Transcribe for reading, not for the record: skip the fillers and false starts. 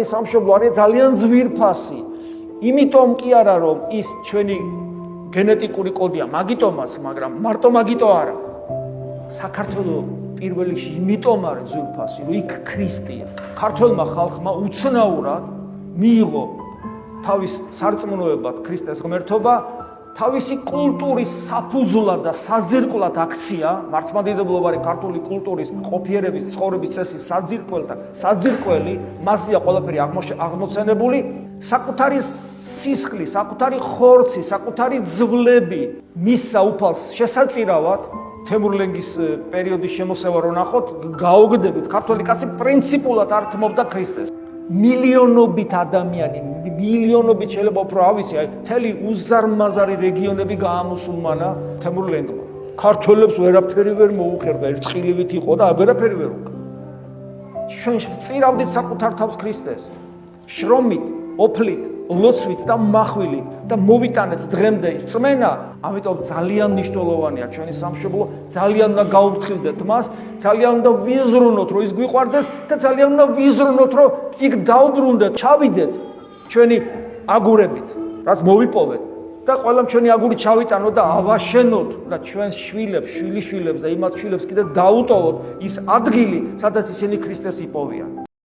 სამშობლო არის ძალიან ძვირფასი. იმიტომ კი არა რომ ის ჩვენი გენეტიკური კოდია, მაგიტომაც, მაგრამ მარტო მაგიტო არა. საქართველოს პირველ რიგში იმიტომ არის ძვირფასი, რომ იქ ქრისტეა. ქართველმა ხალხმა უცნაურად მიიღო თავის სარწმუნოებად ქრისტეს ღმერთობა, თავისი კულტურის საფუძვლად და საძირკვლად აქცია, მართლმადიდებლობარი ქართული კულტურის ყოფიერების ცხოვრების წესის საძირკველი, მასზეა ყველაფერი აღმოცენებული, საკუთარი სისხლი, საკუთარი ხორცი, საკუთარი ძვლები მისცა უფალს შესაწირავად, თემურლენგის პერიოდის შემოსევა რო ნახოთ, გაოგდებით, ქართველი კაცი პრინციპულად არ თმობდა ქრისტეს. მილიონობით ადამიანი, მილიონობით შეიძლება უფრო ავიცი, მთელი უზარმაზარი რეგიონები გაამუსულმანა თემურლენგმა. ქართველებს ვერაფერი ვერ მოუხერდა, ერწყილივით იყო და ვერაფერი ვერ უკრა. ჩვენ წირავდით საკუთარ თავს ქრისტეს. შრომით, ოფლით, ლოცვით და מחვილით და მოვიტანეთ დღემდე ის წმენა, ამიტომ ძალიან მნიშვნელოვანია ჩვენი სამშობლო, ძალიან უნდა გაუფრთხილდეთ მას, ძალიან უნდა ვიზრუნოთ, რომ ის გვიყვარდეს და ძალიან უნდა ვიზრუნოთ, რომ იქ დაუბრუნდეთ, ჩავიდეთ ჩვენი აგურებით, რაც მოვიპოვეთ და ყველამ ჩვენი აგური ჩავიტანოთ და ავაშენოთ და ჩვენს შვილებს, შვილიშვილებს და იმათ შვილებს კიდე დაუტოვოთ ის ადგილი, სადაც ისინი ქრისტეს იპოვიან.